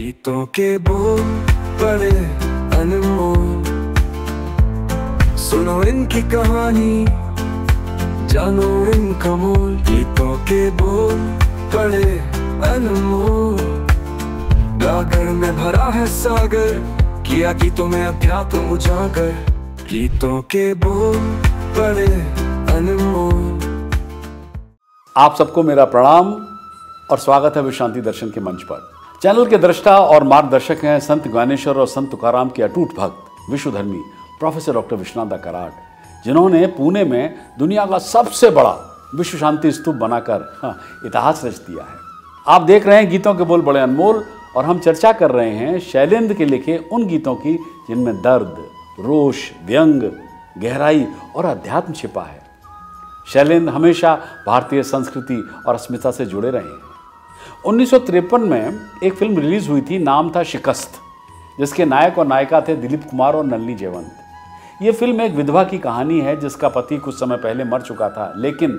गीतों के बोल बड़े अनमोल, सुनो इनकी कहानी, जानो इनका मोल। गीतों के बोल बड़े अनमोल, गागर में भरा है सागर, किया गीतों में अध्यात्म उजागर। गीतों के बोल बड़े अनमोल। आप सबको मेरा प्रणाम और स्वागत है विश्व शांति दर्शन के मंच पर। चैनल के दृष्टा और मार्गदर्शक हैं संत ज्ञानेश्वर और संत तुकाराम के अटूट भक्त विश्वधर्मी प्रोफेसर डॉक्टर विश्वनाथ कराड़, जिन्होंने पुणे में दुनिया का सबसे बड़ा विश्व शांति स्तूप बनाकर इतिहास रच दिया है। आप देख रहे हैं गीतों के बोल बड़े अनमोल, और हम चर्चा कर रहे हैं शैलेंद्र के लिखे उन गीतों की जिनमें दर्द, रोष, व्यंग, गहराई और अध्यात्म छिपा है। शैलेंद्र हमेशा भारतीय संस्कृति और अस्मिता से जुड़े रहे हैं। 1953 में एक फिल्म रिलीज हुई थी, नाम था शिकस्त, जिसके नायक और नायिका थे दिलीप कुमार और नलिनी जयवंत। ये फिल्म एक विधवा की कहानी है जिसका पति कुछ समय पहले मर चुका था, लेकिन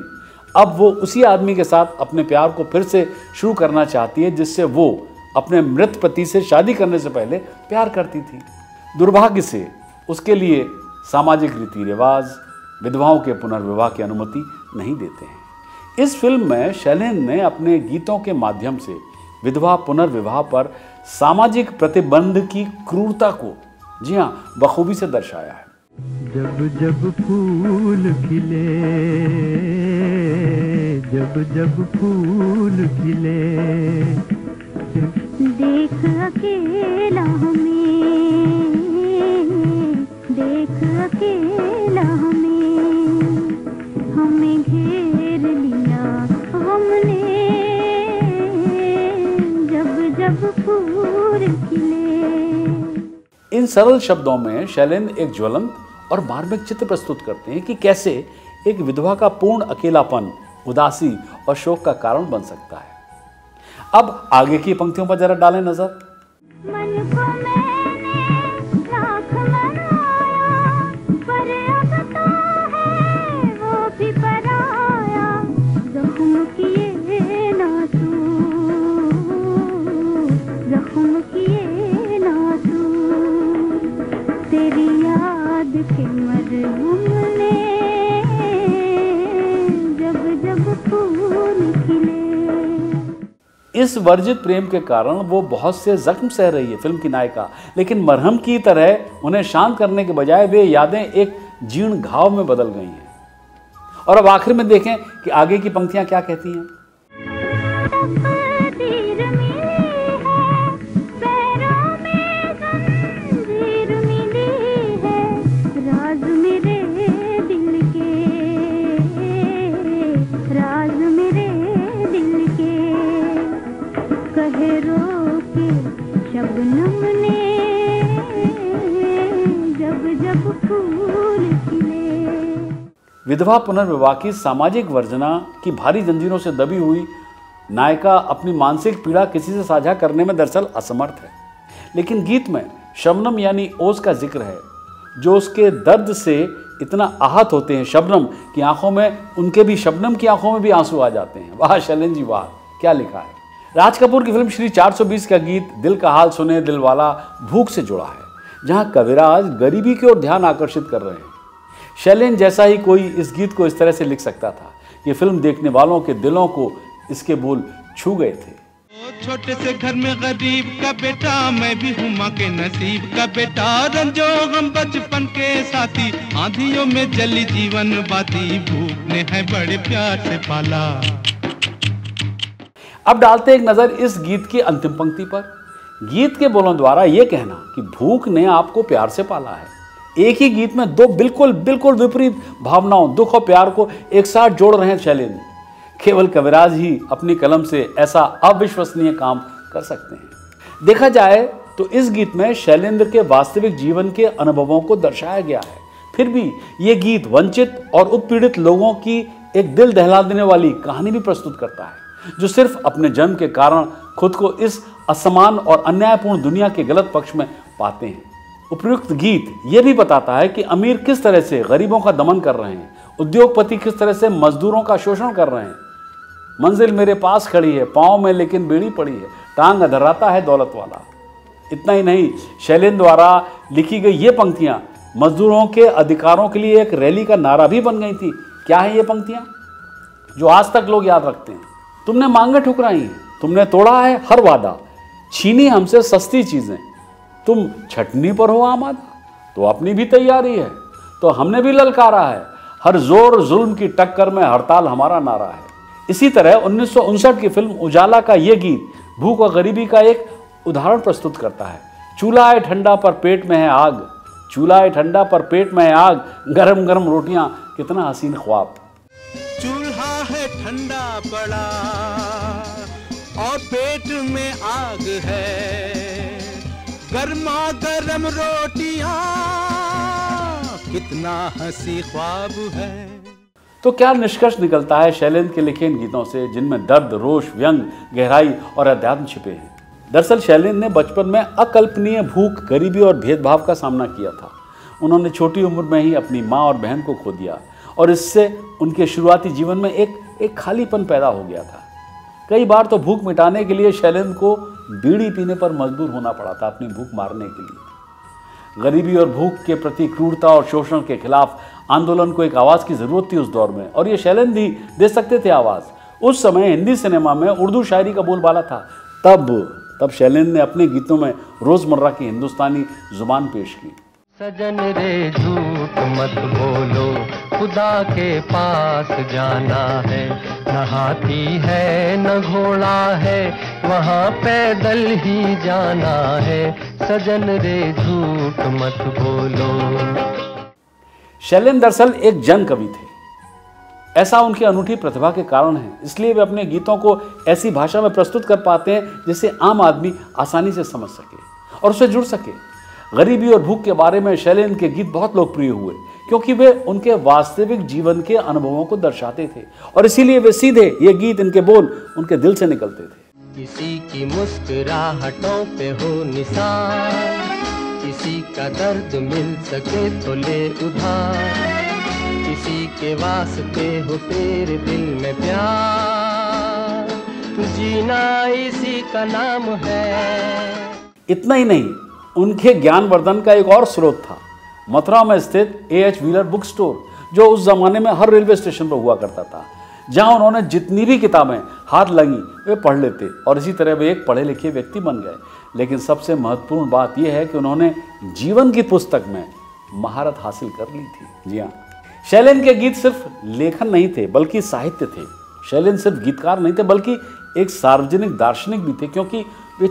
अब वो उसी आदमी के साथ अपने प्यार को फिर से शुरू करना चाहती है जिससे वो अपने मृत पति से शादी करने से पहले प्यार करती थी। दुर्भाग्य से उसके लिए सामाजिक रीति रिवाज विधवाओं के पुनर्विवाह की अनुमति नहीं देते हैं। इस फिल्म में शैलेंद्र ने अपने गीतों के माध्यम से विधवा पुनर्विवाह पर सामाजिक प्रतिबंध की क्रूरता को, जी हाँ, बखूबी से दर्शाया है। जब जब फूल खिले, जब जब फूल खिले, देख अकेला हमें, देख अकेला हमें घेर लिया हमने, जब जब फूल खिले। इन सरल शब्दों में शैलेंद्र एक ज्वलंत और मार्मिक चित्र प्रस्तुत करते हैं कि कैसे एक विधवा का पूर्ण अकेलापन उदासी और शोक का कारण बन सकता है। अब आगे की पंक्तियों पर जरा डालें नजर। मन को मैंने लाख मनाया, पर अब तो है वो भी पराया। जख्म किए ना तू, जख्म किए ना तू, तेरी याद के मरहम ने, जब जब फूल खिले। इस वर्जित प्रेम के कारण वो बहुत से जख्म सह रही है फिल्म की नायिका, लेकिन मरहम की तरह उन्हें शांत करने के बजाय वे यादें एक जीर्ण घाव में बदल गई हैं। और अब आखिर में देखें कि आगे की पंक्तियां क्या कहती हैं। विधवा पुनर्विवाह की सामाजिक वर्जना की भारी जंजीरों से दबी हुई नायिका अपनी मानसिक पीड़ा किसी से साझा करने में दरअसल असमर्थ है, लेकिन गीत में शबनम यानी ओज का जिक्र है, जो उसके दर्द से इतना आहत होते हैं शबनम की आंखों में, उनके भी शबनम की आंखों में भी आंसू आ जाते हैं। वाह शैलेंद्र जी वाह, क्या लिखा है। राज कपूर की फिल्म श्री 420 का गीत दिल का हाल सुने दिलवाला भूख से जुड़ा है, जहां कविराज गरीबी की ओर ध्यान आकर्षित कर रहे हैं। शैलेंद्र जैसा ही कोई इस गीत को इस तरह से लिख सकता था। ये फिल्म देखने वालों के दिलों को इसके बोल छू गए थे। छोटे से घर में गरीब का बेटा, मैं भी हूँ माँ के नसीब का बेटा। रंजो हम बचपन के साथी, आंधियों में जली जीवन बाती। भूख ने है बड़े प्यार से पाला। अब डालते एक नजर इस गीत की अंतिम पंक्ति पर। गीत के बोलों द्वारा यह कहना कि भूख ने आपको प्यार से पाला है, एक ही गीत में दो बिल्कुल बिल्कुल विपरीत भावनाओं, दुख और प्यार को एक साथ जोड़ रहे हैं शैलेंद्र। केवल कविराज ही अपनी कलम से ऐसा अविश्वसनीय काम कर सकते हैं। देखा जाए तो इस गीत में शैलेंद्र के वास्तविक जीवन के अनुभवों को दर्शाया गया है। फिर भी ये गीत वंचित और उत्पीड़ित लोगों की एक दिल दहला देने वाली कहानी भी प्रस्तुत करता है, जो सिर्फ अपने जन्म के कारण खुद को इस असमान और अन्यायपूर्ण दुनिया के गलत पक्ष में पाते हैं। उपयुक्त गीत ये भी बताता है कि अमीर किस तरह से गरीबों का दमन कर रहे हैं, उद्योगपति किस तरह से मजदूरों का शोषण कर रहे हैं। मंजिल मेरे पास खड़ी है, पाँव में लेकिन बेड़ी पड़ी है, टांग अधराता है दौलत वाला। इतना ही नहीं, शैलेंद्र द्वारा लिखी गई ये पंक्तियां मजदूरों के अधिकारों के लिए एक रैली का नारा भी बन गई थी। क्या है ये पंक्तियां जो आज तक लोग याद रखते हैं? तुमने मांगे ठुकराई हैं, तुमने तोड़ा है हर वादा, छीनी हमसे सस्ती चीजें, तुम छटनी पर हो आमादा, तो अपनी भी तैयारी है, तो हमने भी ललकारा है, हर जोर जुल्म की टक्कर में हड़ताल हमारा नारा है। इसी तरह 1959 की फिल्म उजाला का ये गीत भूख और गरीबी का एक उदाहरण प्रस्तुत करता है। चूल्हा है ठंडा पर पेट में है आग, चूल्हा है ठंडा पर पेट में है आग, गरम गरम रोटियां कितना हसीन ख्वाब। चूल्हा है ठंडा पड़ा और पेट में आग है, गर्मा गर्म रोटियां कितना हंसी ख्वाब है। तो क्या निष्कर्ष निकलता है शैलेंद्र के लिखे इन गीतों से, जिनमें दर्द, रोष, व्यंग, गहराई और अध्यात्म छिपे हैं? दरअसल शैलेंद्र ने बचपन में अकल्पनीय भूख, गरीबी और भेदभाव का सामना किया था। उन्होंने छोटी उम्र में ही अपनी माँ और बहन को खो दिया और इससे उनके शुरुआती जीवन में एक खालीपन पैदा हो गया था। कई बार तो भूख मिटाने के लिए शैलेंद्र को बीड़ी पीने पर मजबूर होना पड़ा था अपनी भूख मारने के लिए। गरीबी और भूख के प्रति क्रूरता और शोषण के खिलाफ आंदोलन को एक आवाज़ की ज़रूरत थी उस दौर में, और ये शैलेंद्र ही दे सकते थे आवाज़। उस समय हिंदी सिनेमा में उर्दू शायरी का बोलबाला था। तब शैलेंद्र ने अपने गीतों में रोज़मर्रा की हिंदुस्तानी जुबान पेश की। सजन रे झूठ मत बोलो, खुदा के पास जाना है, न हाथी है न घोड़ा है, वहाँ पैदल ही जाना है, सजन रे झूठ मत बोलो। शैलेंद्र दरअसल एक जन कवि थे। ऐसा उनकी अनूठी प्रतिभा के कारण है, इसलिए वे अपने गीतों को ऐसी भाषा में प्रस्तुत कर पाते हैं जिसे आम आदमी आसानी से समझ सके और उससे जुड़ सके। गरीबी और भूख के बारे में शैलेंद्र के गीत बहुत लोकप्रिय हुए क्योंकि वे उनके वास्तविक जीवन के अनुभवों को दर्शाते थे, और इसीलिए वे सीधे ये गीत, इनके बोल उनके दिल से निकलते थे। किसी की मुस्कुराहटों पे हो निशान, किसी का दर्द मिल सके तो ले उधार, किसी के वास्ते हो तेरे दिल में प्यार, जीना इसी का नाम है। इतना ही नहीं, उनके ज्ञानवर्धन का एक और स्रोत था मथुरा में स्थित A.H. व्हीलर बुक स्टोर, जो उस जमाने में हर रेलवे स्टेशन पर हुआ करता था, जहां उन्होंने जितनी भी किताबें हाथ लगी वे पढ़ लेते और इसी तरह वे एक पढ़े लिखे व्यक्ति बन गए। लेकिन सबसे महत्वपूर्ण बात यह है कि उन्होंने जीवन की पुस्तक में महारत हासिल कर ली थी। जी हाँ, शैलेंद्र के गीत सिर्फ लेखन नहीं थे बल्कि साहित्य थे। शैलेंद्र सिर्फ गीतकार नहीं थे बल्कि एक सार्वजनिक दार्शनिक भी थे, क्योंकि वे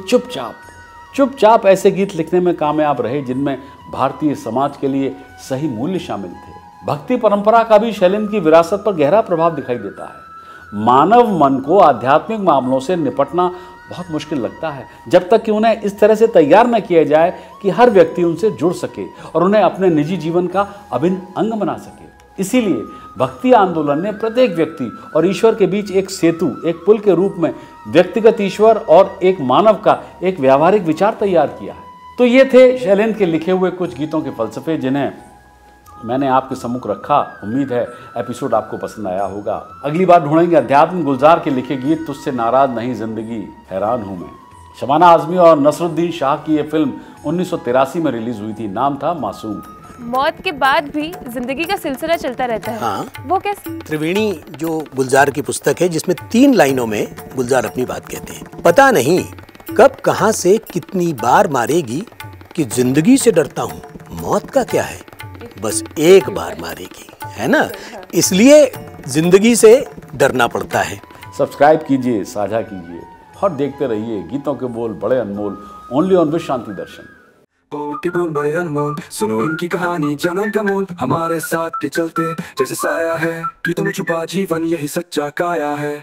चुपचाप ऐसे गीत लिखने में कामयाब रहे जिनमें भारतीय समाज के लिए सही मूल्य शामिल थे। भक्ति परंपरा का भी शैलेंद्र की विरासत पर गहरा प्रभाव दिखाई देता है। मानव मन को आध्यात्मिक मामलों से निपटना बहुत मुश्किल लगता है जब तक कि उन्हें इस तरह से तैयार न किया जाए कि हर व्यक्ति उनसे जुड़ सके और उन्हें अपने निजी जीवन का अभिन्न अंग बना सके। इसीलिए भक्ति आंदोलन ने प्रत्येक व्यक्ति और ईश्वर के बीच एक सेतु, एक पुल के रूप में व्यक्तिगत ईश्वर और एक मानव का एक व्यावहारिक विचार तैयार किया है। तो ये थे शैलेंद्र के लिखे हुए कुछ गीतों के फलसफे जिन्हें मैंने आपके सम्मुख रखा। उम्मीद है एपिसोड आपको पसंद आया होगा। अगली बार ढूंढेंगे अध्यात्म गुलजार के लिखे गीत तुझसे नाराज नहीं जिंदगी हैरान हूं मैं। शबाना आजमी और नसरुद्दीन शाह की यह फिल्म 1983 में रिलीज हुई थी, नाम था मासूम। मौत के बाद भी जिंदगी का सिलसिला चलता रहता है। हाँ, वो कैसे? त्रिवेणी जो गुलजार की पुस्तक है जिसमें 3 लाइनों में गुलजार अपनी बात कहते हैं। पता नहीं कब कहां से कितनी बार मारेगी कि जिंदगी से डरता हूँ, मौत का क्या है बस एक बार मारेगी, है ना, इसलिए जिंदगी से डरना पड़ता है। सब्सक्राइब कीजिए, साझा कीजिए और देखते रहिए गीतों के बोल बड़े अनमोल, ओनली ऑन विश्व शांति दर्शन। बड़े अनमोल, सुनो इनकी कहानी जन्म का मोल, हमारे साथ चलते जैसे साया है, कि तुम छुपा जीवन यही सच्चा काया है।